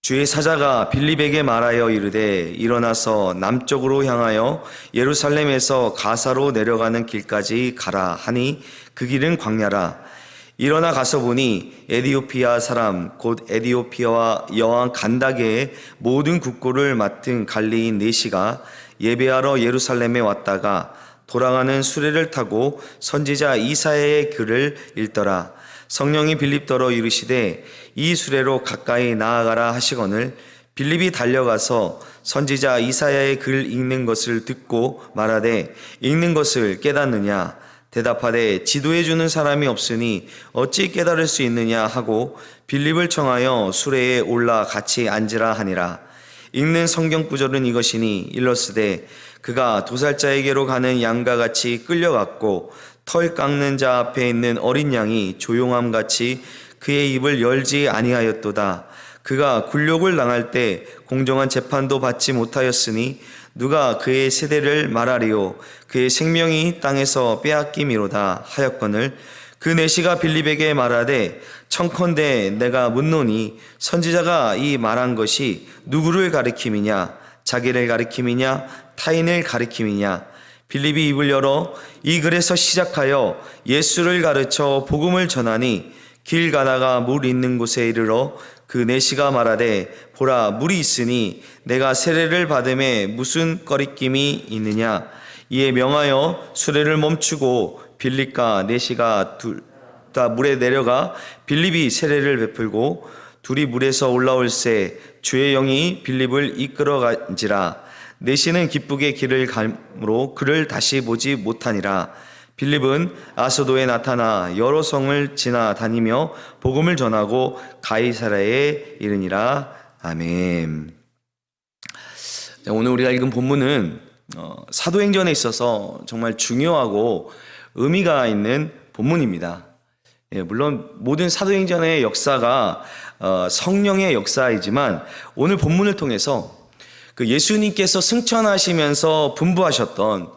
주의 사자가 빌립에게 말하여 이르되 일어나서 남쪽으로 향하여 예루살렘에서 가사로 내려가는 길까지 가라 하니 그 길은 광야라. 일어나 가서 보니 에디오피아 사람 곧 에디오피아와 여왕 간다게의 모든 국고를 맡은 관리인 네시가 예배하러 예루살렘에 왔다가 돌아가는 수레를 타고 선지자 이사야의 글을 읽더라. 성령이 빌립더러 이르시되 이 수레로 가까이 나아가라 하시거늘 빌립이 달려가서 선지자 이사야의 글 읽는 것을 듣고 말하되 읽는 것을 깨닫느냐 대답하되 지도해 주는 사람이 없으니 어찌 깨달을 수 있느냐 하고 빌립을 청하여 수레에 올라 같이 앉으라 하니라. 읽는 성경 구절은 이것이니 일러스되 그가 도살자에게로 가는 양과 같이 끌려갔고 털 깎는 자 앞에 있는 어린 양이 조용함같이 그의 입을 열지 아니하였도다. 그가 굴욕을 당할 때 공정한 재판도 받지 못하였으니 누가 그의 세대를 말하리요. 그의 생명이 땅에서 빼앗김이로다 하였거늘 그 내시가 빌립에게 말하되 청컨대 내가 묻노니 선지자가 이 말한 것이 누구를 가리킴이냐 자기를 가리킴이냐 타인을 가리킴이냐. 빌립이 입을 열어 이 글에서 시작하여 예수를 가르쳐 복음을 전하니 길 가다가 물 있는 곳에 이르러 그 내시가 말하되 보라 물이 있으니 내가 세례를 받음에 무슨 꺼리낌이 있느냐. 이에 명하여 수레를 멈추고 빌립과 내시가 둘 다 물에 내려가 빌립이 세례를 베풀고 둘이 물에서 올라올새 주의 영이 빌립을 이끌어간지라. 내시는 기쁘게 길을 가므로 그를 다시 보지 못하니라. 빌립은 아소도에 나타나 여러 성을 지나 다니며 복음을 전하고 가이사랴에 이르니라. 아멘. 오늘 우리가 읽은 본문은 사도행전에 있어서 정말 중요하고 의미가 있는 본문입니다. 물론 모든 사도행전의 역사가 성령의 역사이지만 오늘 본문을 통해서 그 예수님께서 승천하시면서 분부하셨던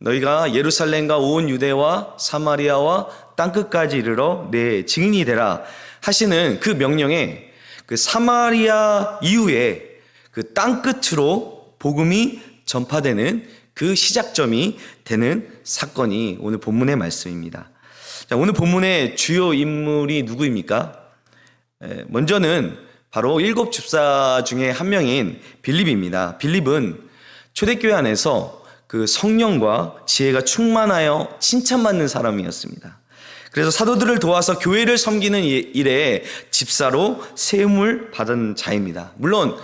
너희가 예루살렘과 온 유대와 사마리아와 땅끝까지 이르러 내 증인이 되라 하시는 그 명령에 그 사마리아 이후에 그 땅끝으로 복음이 전파되는 그 시작점이 되는 사건이 오늘 본문의 말씀입니다. 자, 오늘 본문의 주요 인물이 누구입니까? 먼저는 바로 7 집사 중에 한 명인 빌립입니다. 빌립은 초대교회 안에서 그 성령과 지혜가 충만하여 칭찬받는 사람이었습니다. 그래서 사도들을 도와서 교회를 섬기는 일에 집사로 세움을 받은 자입니다. 물론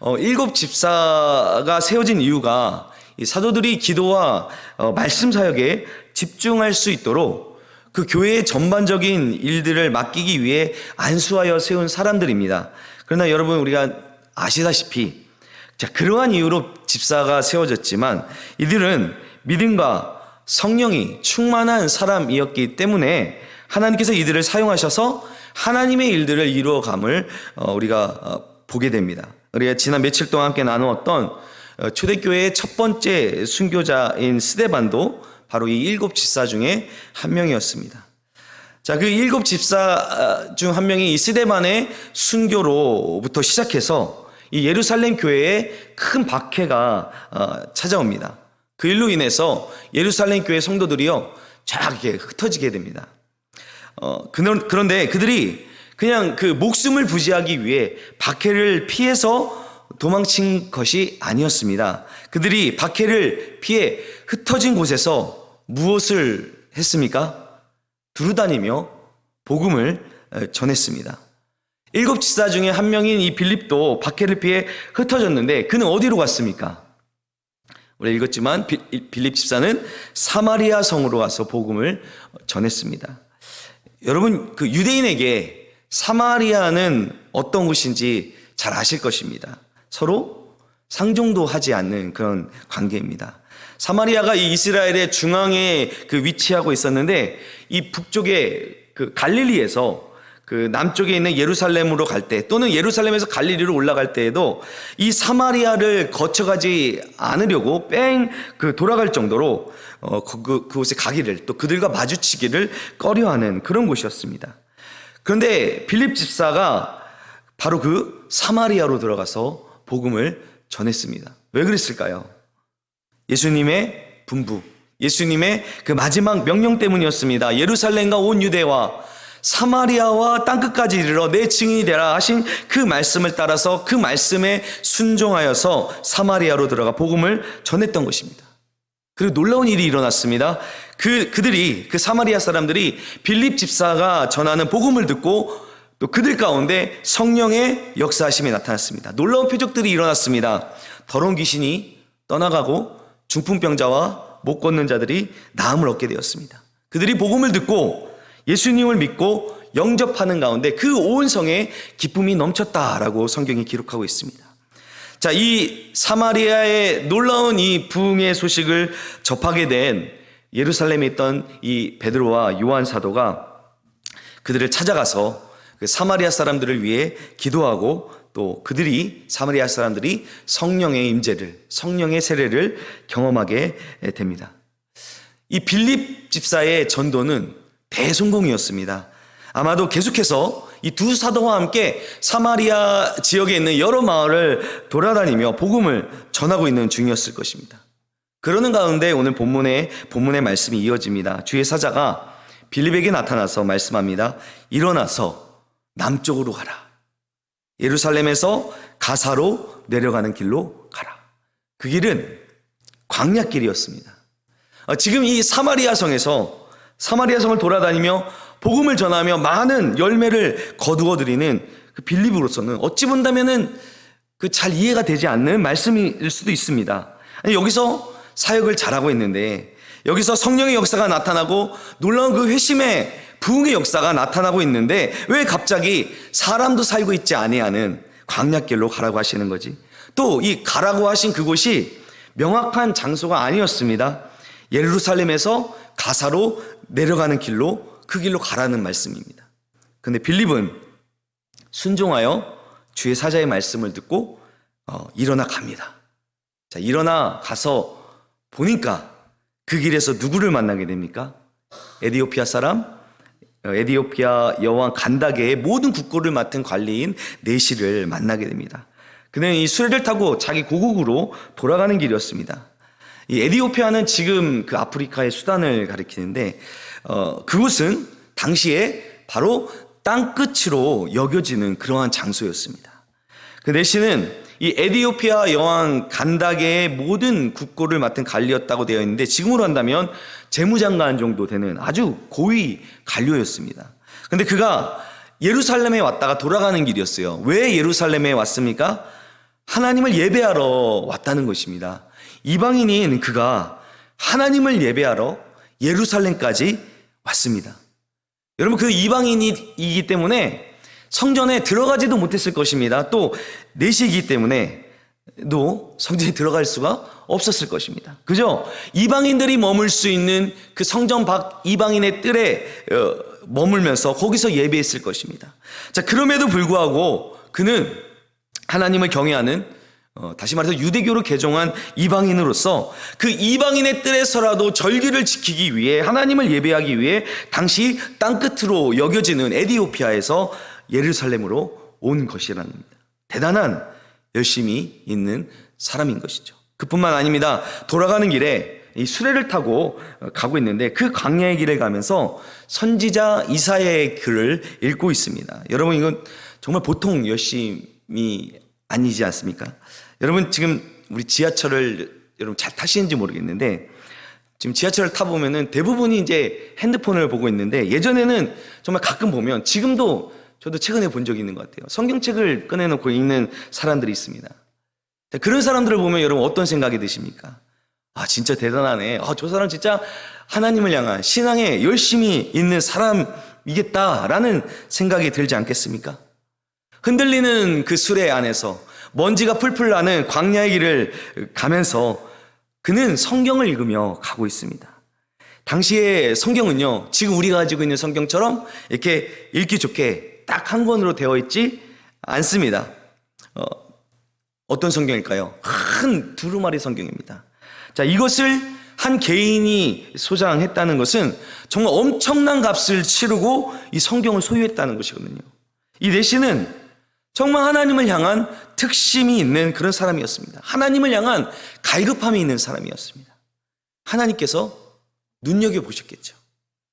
7 집사가 세워진 이유가 이 사도들이 기도와 말씀 사역에 집중할 수 있도록 그 교회의 전반적인 일들을 맡기기 위해 안수하여 세운 사람들입니다. 그러나 여러분 우리가 아시다시피 그러한 이유로 집사가 세워졌지만 이들은 믿음과 성령이 충만한 사람이었기 때문에 하나님께서 이들을 사용하셔서 하나님의 일들을 이루어감을 우리가 보게 됩니다. 우리가 지난 며칠 동안 함께 나누었던 초대교회의 첫 번째 순교자인 스데반도 바로 이 7 집사 중에 한 명이었습니다. 자, 그 7 집사 중 한 명이 이 스데반의 순교로부터 시작해서 이 예루살렘 교회에 큰 박해가 찾아옵니다. 그 일로 인해서 예루살렘 교회 성도들이요 쫙 이렇게 흩어지게 됩니다. 그런데 그들이 그냥 그 목숨을 부지하기 위해 박해를 피해서 도망친 것이 아니었습니다. 그들이 박해를 피해 흩어진 곳에서 무엇을 했습니까? 두루다니며 복음을 전했습니다. 7 집사 중에 한 명인 이 빌립도 박해를 피해 흩어졌는데 그는 어디로 갔습니까? 우리가 읽었지만 빌립 집사는 사마리아 성으로 가서 복음을 전했습니다. 여러분 그 유대인에게 사마리아는 어떤 곳인지 잘 아실 것입니다. 서로 상종도 하지 않는 그런 관계입니다. 사마리아가 이 이스라엘의 중앙에 그 위치하고 있었는데 이 북쪽에 그 갈릴리에서 그 남쪽에 있는 예루살렘으로 갈 때 또는 예루살렘에서 갈릴리로 올라갈 때에도 이 사마리아를 거쳐가지 않으려고 그 돌아갈 정도로 그곳에 가기를 또 그들과 마주치기를 꺼려하는 그런 곳이었습니다. 그런데 빌립 집사가 바로 그 사마리아로 들어가서 복음을 전했습니다. 왜 그랬을까요? 예수님의 분부, 예수님의 그 마지막 명령 때문이었습니다. 예루살렘과 온 유대와 사마리아와 땅끝까지 이르러 내 증인이 되라 하신 그 말씀을 따라서 그 말씀에 순종하여서 사마리아로 들어가 복음을 전했던 것입니다. 그리고 놀라운 일이 일어났습니다. 그 사마리아 사람들이 빌립 집사가 전하는 복음을 듣고 또 그들 가운데 성령의 역사하심이 나타났습니다. 놀라운 표적들이 일어났습니다. 더러운 귀신이 떠나가고 중풍병자와 못 걷는 자들이 나음을 얻게 되었습니다. 그들이 복음을 듣고 예수님을 믿고 영접하는 가운데 그 온 성에 기쁨이 넘쳤다라고 성경이 기록하고 있습니다. 자, 이 사마리아의 놀라운 이 부흥의 소식을 접하게 된 예루살렘에 있던 이 베드로와 요한 사도가 그들을 찾아가서 그 사마리아 사람들을 위해 기도하고 또 사마리아 사람들이 성령의 임재를, 성령의 세례를 경험하게 됩니다. 이 빌립 집사의 전도는 대성공이었습니다. 아마도 계속해서 이 두 사도와 함께 사마리아 지역에 있는 여러 마을을 돌아다니며 복음을 전하고 있는 중이었을 것입니다. 그러는 가운데 오늘 본문의 말씀이 이어집니다. 주의 사자가 빌립에게 나타나서 말씀합니다. 일어나서 남쪽으로 가라. 예루살렘에서 가사로 내려가는 길로 가라. 그 길은 광야길이었습니다. 지금 이 사마리아 성을 돌아다니며 복음을 전하며 많은 열매를 거두어들이는 그 빌립으로서는 어찌 본다면은 그 잘 이해가 되지 않는 말씀일 수도 있습니다. 아니, 여기서 사역을 잘하고 있는데, 여기서 성령의 역사가 나타나고 놀라운 그 회심의 부흥의 역사가 나타나고 있는데 왜 갑자기 사람도 살고 있지 아니하는 광야길로 가라고 하시는 거지? 또 이 가라고 하신 그곳이 명확한 장소가 아니었습니다. 예루살렘에서 가사로 내려가는 길로, 그 길로 가라는 말씀입니다. 그런데 빌립은 순종하여 주의 사자의 말씀을 듣고 일어나 갑니다. 자, 일어나 가서 보니까 그 길에서 누구를 만나게 됩니까? 에디오피아 여왕 간다게의 모든 국고를 맡은 관리인 네시를 만나게 됩니다. 그는 이 수레를 타고 자기 고국으로 돌아가는 길이었습니다. 이 에디오피아는 지금 그 아프리카의 수단을 가리키는데 그곳은 당시에 바로 땅끝으로 여겨지는 그러한 장소였습니다. 그 네시는 이 에디오피아 여왕 간다게의 모든 국고를 맡은 관리였다고 되어 있는데 지금으로 한다면 재무장관 정도 되는 아주 고위 관료였습니다. 근데 그가 예루살렘에 왔다가 돌아가는 길이었어요. 왜 예루살렘에 왔습니까? 하나님을 예배하러 왔다는 것입니다. 이방인인 그가 하나님을 예배하러 예루살렘까지 왔습니다. 여러분, 그 이방인이기 때문에 성전에 들어가지도 못했을 것입니다. 또 내시이기 때문에 또 성전에 들어갈 수가 없었을 것입니다. 그죠? 이방인들이 머물 수 있는 그 성전 밖 이방인의 뜰에 머물면서 거기서 예배했을 것입니다. 자, 그럼에도 불구하고 그는 하나님을 경외하는 다시 말해서 유대교로 개종한 이방인으로서 그 이방인의 뜰에서라도 절기를 지키기 위해 하나님을 예배하기 위해 당시 땅끝으로 여겨지는 에디오피아에서 예루살렘으로 온 것이라는 겁니다. 대단한 열심이 있는 사람인 것이죠. 그뿐만 아닙니다. 돌아가는 길에 이 수레를 타고 가고 있는데 그 광야의 길을 가면서 선지자 이사야의 글을 읽고 있습니다. 여러분, 이건 정말 보통 열심이 아니지 않습니까? 여러분, 지금 우리 지하철을 여러분 잘 타시는지 모르겠는데 지금 지하철을 타보면은 대부분이 이제 핸드폰을 보고 있는데 예전에는 정말 가끔 보면, 지금도 저도 최근에 본 적이 있는 것 같아요. 성경책을 꺼내놓고 읽는 사람들이 있습니다. 그런 사람들을 보면 여러분 어떤 생각이 드십니까? 아, 진짜 대단하네. 저 사람 진짜 하나님을 향한 신앙에 열심히 있는 사람이겠다라는 생각이 들지 않겠습니까? 흔들리는 그 수레 안에서 먼지가 풀풀 나는 광야의 길을 가면서 그는 성경을 읽으며 가고 있습니다. 당시의 성경은요, 지금 우리가 가지고 있는 성경처럼 이렇게 읽기 좋게 딱 한 권으로 되어 있지 않습니다. 어떤 성경일까요? 큰 두루마리 성경입니다. 자, 이것을 한 개인이 소장했다는 것은 정말 엄청난 값을 치르고 이 성경을 소유했다는 것이거든요. 이 내시는 정말 하나님을 향한 특심이 있는 그런 사람이었습니다. 하나님을 향한 갈급함이 있는 사람이었습니다. 하나님께서 눈여겨보셨겠죠.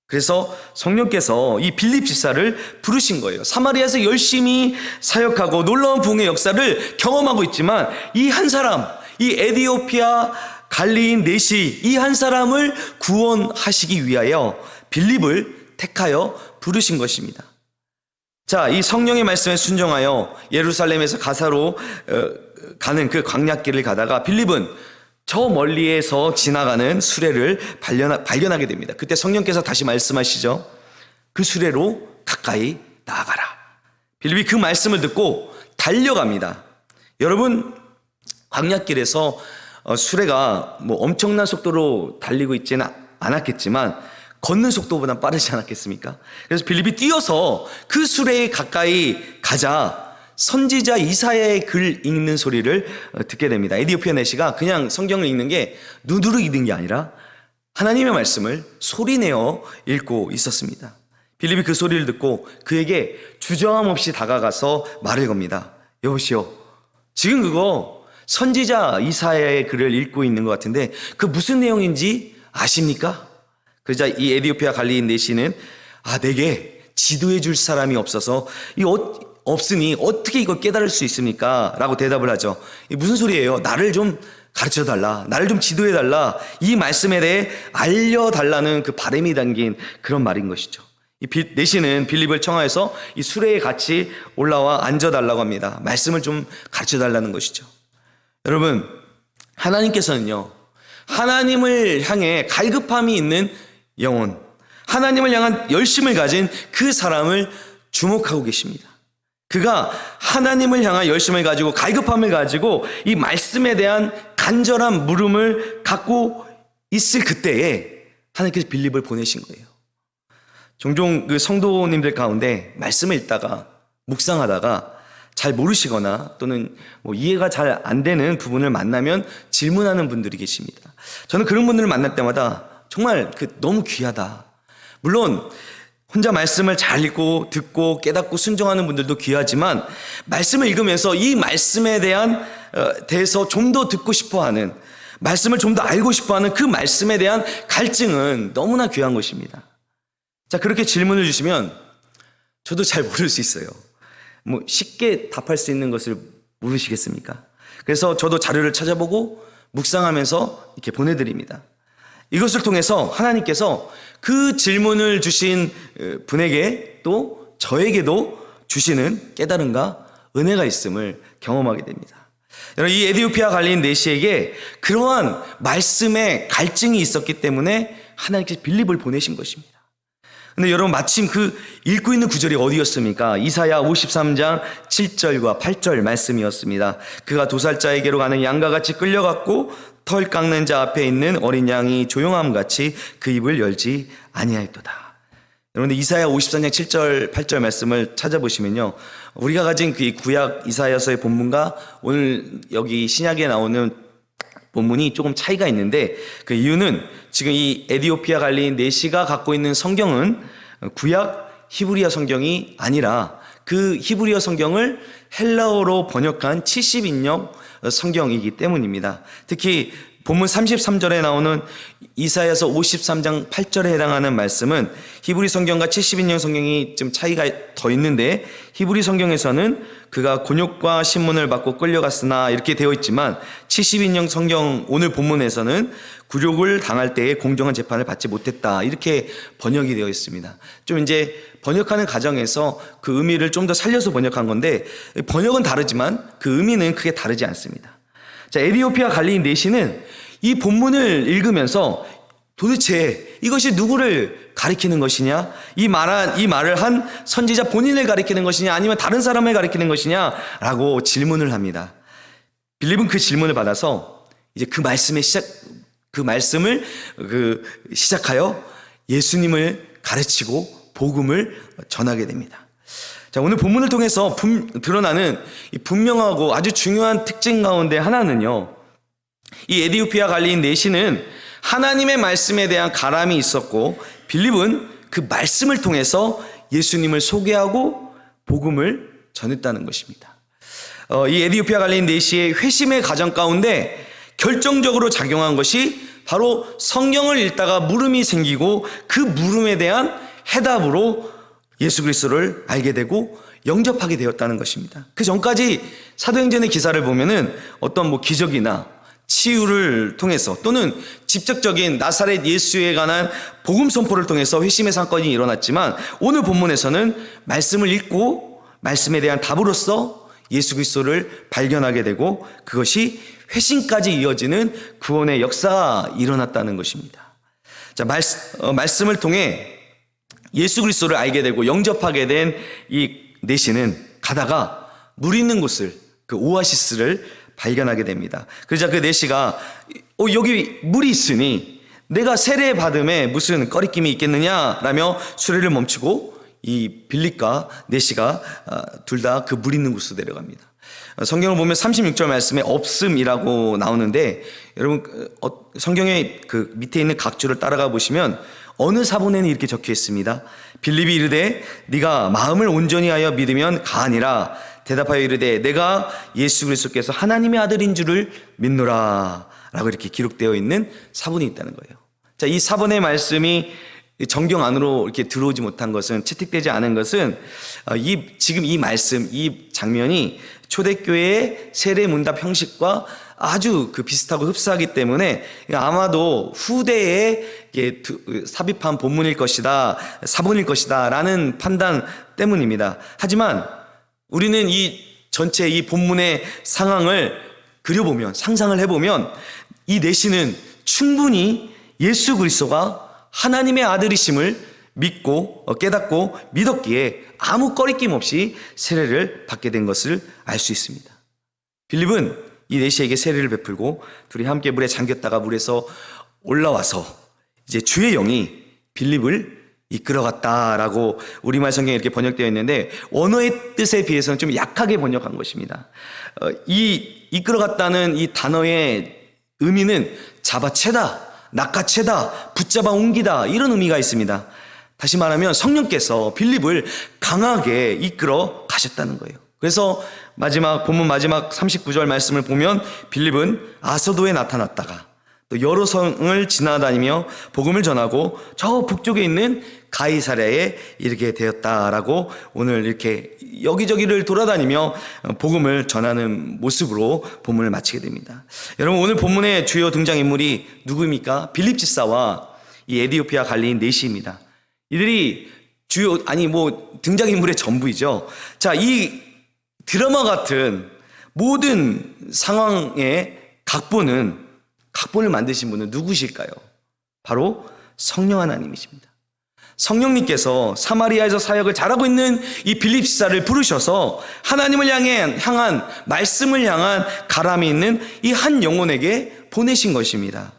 그래서 성령께서 이 빌립 집사를 부르신 거예요. 사마리아에서 열심히 사역하고 놀라운 부흥의 역사를 경험하고 있지만 이 한 사람, 이 에디오피아 갈리인 넷이 이 한 사람을 구원하시기 위하여 빌립을 택하여 부르신 것입니다. 자, 이 성령의 말씀에 순종하여 예루살렘에서 가사로 가는 그 광야길을 가다가 빌립은 저 멀리에서 지나가는 수레를 발견하게 됩니다. 그때 성령께서 다시 말씀하시죠. 그 수레로 가까이 나아가라. 빌립이 그 말씀을 듣고 달려갑니다. 여러분, 광야길에서 수레가 뭐 엄청난 속도로 달리고 있지는 않았겠지만 걷는 속도보다 빠르지 않았겠습니까? 그래서 빌립이 뛰어서 그 수레에 가까이 가자 선지자 이사야의 글 읽는 소리를 듣게 됩니다. 에디오피아 내시가 그냥 성경을 읽는 게 눈으로 읽는 게 아니라 하나님의 말씀을 소리내어 읽고 있었습니다. 빌립이 그 소리를 듣고 그에게 주저함 없이 다가가서 말을 겁니다. 여보시오, 지금 그거 선지자 이사야의 글을 읽고 있는 것 같은데 그 무슨 내용인지 아십니까? 그러자 이 에디오피아 갈리인 내시는 내게 지도해 줄 사람이 없어서 없으니 어떻게 이걸 깨달을 수 있습니까? 라고 대답을 하죠. 이게 무슨 소리예요? 나를 좀 가르쳐달라, 나를 좀 지도해달라, 이 말씀에 대해 알려달라는 그 바람이 담긴 그런 말인 것이죠. 이 내시는 빌립을 청하여서 이 수레에 같이 올라와 앉아달라고 합니다. 말씀을 좀 가르쳐달라는 것이죠. 여러분, 하나님께서는요, 하나님을 향해 갈급함이 있는 영혼, 하나님을 향한 열심을 가진 그 사람을 주목하고 계십니다. 그가 하나님을 향한 열심을 가지고 갈급함을 가지고 이 말씀에 대한 간절한 물음을 갖고 있을 그때에 하나님께서 빌립을 보내신 거예요. 종종 그 성도님들 가운데 말씀을 읽다가 묵상하다가 잘 모르시거나 또는 뭐 이해가 잘 안 되는 부분을 만나면 질문하는 분들이 계십니다. 저는 그런 분들을 만날 때마다 정말 너무 귀하다. 물론 혼자 말씀을 잘 읽고 듣고 깨닫고 순종하는 분들도 귀하지만 말씀을 읽으면서 이 말씀에 대해서 좀 더 듣고 싶어하는, 말씀을 좀 더 알고 싶어하는 그 말씀에 대한 갈증은 너무나 귀한 것입니다. 자, 그렇게 질문을 주시면 저도 잘 모를 수 있어요. 뭐 쉽게 답할 수 있는 것을 모르시겠습니까? 그래서 저도 자료를 찾아보고 묵상하면서 이렇게 보내드립니다. 이것을 통해서 하나님께서 그 질문을 주신 분에게 또 저에게도 주시는 깨달음과 은혜가 있음을 경험하게 됩니다. 여러분, 이 에디오피아 갈리인 내시에게 그러한 말씀의 갈증이 있었기 때문에 하나님께서 빌립을 보내신 것입니다. 근데 여러분, 마침 그 읽고 있는 구절이 어디였습니까? 이사야 53장 7절과 8절 말씀이었습니다. 그가 도살자에게로 가는 양과 같이 끌려갔고 털 깎는 자 앞에 있는 어린 양이 조용함같이 그 입을 열지 아니하였도다. 여러분들 이사야 54장 7절 8절 말씀을 찾아보시면요, 우리가 가진 그 구약 이사야서의 본문과 오늘 여기 신약에 나오는 본문이 조금 차이가 있는데 그 이유는 지금 이 에디오피아 갈리인 내시가 갖고 있는 성경은 구약 히브리어 성경이 아니라 그 히브리어 성경을 헬라어로 번역한 70인역 성경이기 때문입니다. 특히 본문 33절에 나오는 이사야서 53장 8절에 해당하는 말씀은 히브리 성경과 70인역 성경이 좀 차이가 더 있는데 히브리 성경에서는 그가 곤욕과 신문을 받고 끌려갔으나 이렇게 되어 있지만 70인역 성경 오늘 본문에서는 굴욕을 당할 때에 공정한 재판을 받지 못했다, 이렇게 번역이 되어 있습니다. 좀 이제 번역하는 과정에서 그 의미를 좀 더 살려서 번역한 건데 번역은 다르지만 그 의미는 크게 다르지 않습니다. 자, 에디오피아 갈리인 내시는 이 본문을 읽으면서 도대체 이것이 누구를 가리키는 것이냐? 이 말을 한 선지자 본인을 가리키는 것이냐? 아니면 다른 사람을 가리키는 것이냐? 라고 질문을 합니다. 빌립은 그 질문을 받아서 이제 그 말씀을 시작하여 예수님을 가르치고 복음을 전하게 됩니다. 자, 오늘 본문을 통해서 드러나는 이 분명하고 아주 중요한 특징 가운데 하나는요, 이 에디오피아 갈리인 내시는 하나님의 말씀에 대한 가람이 있었고 빌립은 그 말씀을 통해서 예수님을 소개하고 복음을 전했다는 것입니다. 이 에디오피아 갈린 내시의 회심의 과정 가운데 결정적으로 작용한 것이 바로 성경을 읽다가 물음이 생기고 그 물음에 대한 해답으로 예수 그리스도를 알게 되고 영접하게 되었다는 것입니다. 그 전까지 사도행전의 기사를 보면은 어떤 기적이나 치유를 통해서 또는 직접적인 나사렛 예수에 관한 복음 선포를 통해서 회심의 사건이 일어났지만 오늘 본문에서는 말씀을 읽고 말씀에 대한 답으로서 예수 그리스도를 발견하게 되고 그것이 회심까지 이어지는 구원의 역사가 일어났다는 것입니다. 자, 말씀을 통해 예수 그리스도를 알게 되고 영접하게 된 이 내시는 가다가 물 있는 곳을, 그 오아시스를 발견하게 됩니다. 그러자 그 내시가 여기 물이 있으니 내가 세례 받음에 무슨 꺼리낌이 있겠느냐라며 수레를 멈추고 이 빌립과 내시가 둘 다 그 물 있는 곳으로 내려갑니다. 성경을 보면 36절 말씀에 없음이라고 나오는데 여러분 성경의 그 밑에 있는 각주를 따라가 보시면 어느 사본에는 이렇게 적혀 있습니다. 빌립이 이르되 네가 마음을 온전히 하여 믿으면 가하니라. 대답하여 이르되 내가 예수 그리스도께서 하나님의 아들인 줄을 믿노라 라고 이렇게 기록되어 있는 사본이 있다는 거예요. 자, 이 사본의 말씀이 정경 안으로 이렇게 들어오지 못한 것은, 채택되지 않은 것은 지금 이 말씀, 이 장면이 초대교회의 세례 문답 형식과 아주 비슷하고 흡사하기 때문에 아마도 후대에 삽입한 본문일 것이다, 사본일 것이다 라는 판단 때문입니다. 하지만 우리는 이 전체 이 본문의 상황을 그려보면, 상상을 해보면 이 내시는 충분히 예수 그리스도가 하나님의 아들이심을 믿고 깨닫고 믿었기에 아무 꺼리낌 없이 세례를 받게 된 것을 알 수 있습니다. 빌립은 이 내시에게 세례를 베풀고 둘이 함께 물에 잠겼다가 물에서 올라와서 이제 주의 영이 빌립을 이끌어갔다라고 우리말 성경에 이렇게 번역되어 있는데 원어의 뜻에 비해서는 좀 약하게 번역한 것입니다. 이 이끌어갔다는 이 단어의 의미는 잡아채다, 낚아채다, 붙잡아 옮기다 이런 의미가 있습니다. 다시 말하면 성령께서 빌립을 강하게 이끌어 가셨다는 거예요. 그래서 본문 마지막 39절 말씀을 보면 빌립은 아소도에 나타났다가 또 여러 성을 지나다니며 복음을 전하고 저 북쪽에 있는 가이사랴에 이르게 되었다라고 오늘 이렇게 여기저기를 돌아다니며 복음을 전하는 모습으로 본문을 마치게 됩니다. 여러분, 오늘 본문의 주요 등장인물이 누구입니까? 빌립 집사와 이 에디오피아 갈린 내시입니다. 이들이 등장인물의 전부이죠. 자, 이 드라마 같은 모든 상황의 각본을 만드신 분은 누구실까요? 바로 성령 하나님이십니다. 성령님께서 사마리아에서 사역을 잘하고 있는 이 빌립 집사를 부르셔서 하나님을 향한 말씀을 향한 가람이 있는 이 한 영혼에게 보내신 것입니다.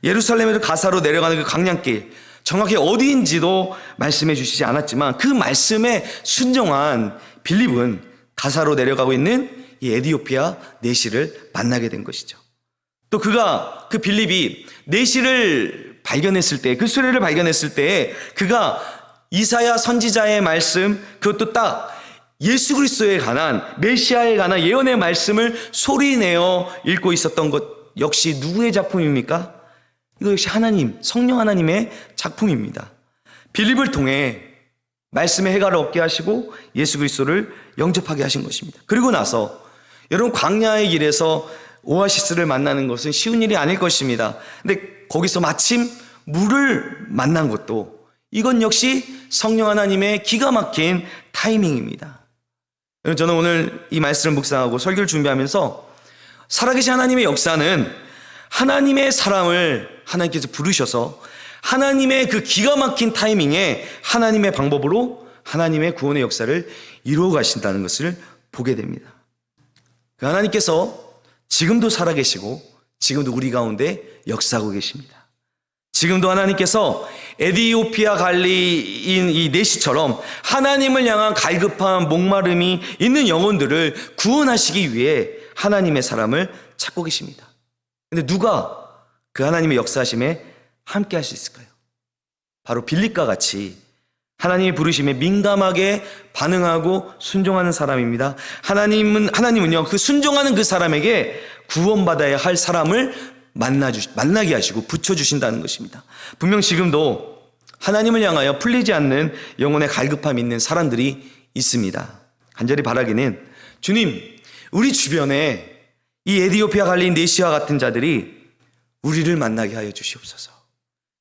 예루살렘에서 가사로 내려가는 그 강량길, 정확히 어디인지도 말씀해 주시지 않았지만 그 말씀에 순종한 빌립은 가사로 내려가고 있는 이 에디오피아 내시를 만나게 된 것이죠. 또 그 빌립이 내시를 발견했을 때, 그 수레를 발견했을 때 그가 이사야 선지자의 말씀, 그것도 딱 예수 그리스도에 관한, 메시아에 관한 예언의 말씀을 소리내어 읽고 있었던 것 역시 누구의 작품입니까? 이거 역시 성령 하나님의 작품입니다. 빌립을 통해 말씀의 해가를 얻게 하시고 예수 그리스도를 영접하게 하신 것입니다. 그리고 나서 여러분, 광야의 길에서 오아시스를 만나는 것은 쉬운 일이 아닐 것입니다. 근데 거기서 마침 물을 만난 것도 이건 역시 성령 하나님의 기가 막힌 타이밍입니다. 저는 오늘 이 말씀을 묵상하고 설교를 준비하면서 살아계신 하나님의 역사는 하나님의 사람을 하나님께서 부르셔서 하나님의 그 기가 막힌 타이밍에 하나님의 방법으로 하나님의 구원의 역사를 이루어 가신다는 것을 보게 됩니다. 그 하나님께서 지금도 살아계시고 지금도 우리 가운데 역사하고 계십니다. 지금도 하나님께서 에디오피아 갈리인 이 내시처럼 하나님을 향한 갈급한 목마름이 있는 영혼들을 구원하시기 위해 하나님의 사람을 찾고 계십니다. 그런데 누가 그 하나님의 역사하심에 함께 할 수 있을까요? 바로 빌립과 같이 하나님의 부르심에 민감하게 반응하고 순종하는 사람입니다. 하나님은요, 그 순종하는 그 사람에게 구원받아야 할 사람을 만나게 하시고 붙여주신다는 것입니다. 분명 지금도 하나님을 향하여 풀리지 않는 영혼의 갈급함이 있는 사람들이 있습니다. 간절히 바라기는, 주님, 우리 주변에 이 에디오피아 갈린 네시와 같은 자들이 우리를 만나게 하여 주시옵소서.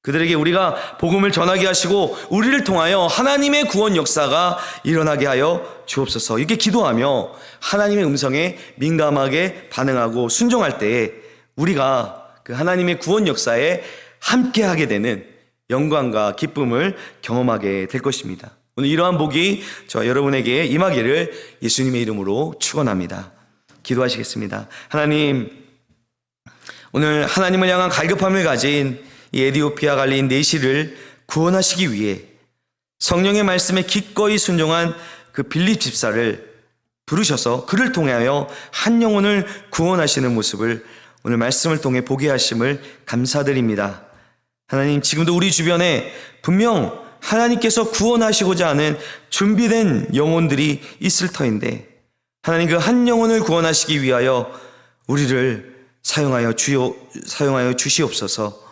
그들에게 우리가 복음을 전하게 하시고 우리를 통하여 하나님의 구원 역사가 일어나게 하여 주옵소서. 이렇게 기도하며 하나님의 음성에 민감하게 반응하고 순종할 때에 우리가 그 하나님의 구원 역사에 함께하게 되는 영광과 기쁨을 경험하게 될 것입니다. 오늘 이러한 복이 저 여러분에게 임하기를 예수님의 이름으로 축원합니다. 기도하시겠습니다. 하나님, 오늘 하나님을 향한 갈급함을 가진 이 에디오피아 갈린 네시를 구원하시기 위해 성령의 말씀에 기꺼이 순종한 그 빌립 집사를 부르셔서 그를 통하여 한 영혼을 구원하시는 모습을 오늘 말씀을 통해 보게 하심을 감사드립니다. 하나님, 지금도 우리 주변에 분명 하나님께서 구원하시고자 하는 준비된 영혼들이 있을 터인데, 하나님 그 한 영혼을 구원하시기 위하여 우리를 사용하여 주시옵소서.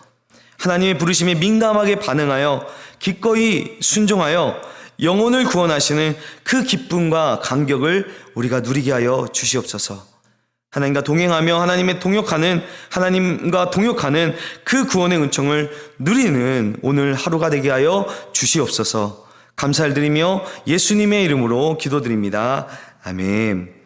하나님의 부르심에 민감하게 반응하여 기꺼이 순종하여 영혼을 구원하시는 그 기쁨과 감격을 우리가 누리게 하여 주시옵소서. 하나님과 동행하며 하나님과 동역하는 그 구원의 은총을 누리는 오늘 하루가 되게 하여 주시옵소서. 감사를 드리며 예수님의 이름으로 기도드립니다. 아멘.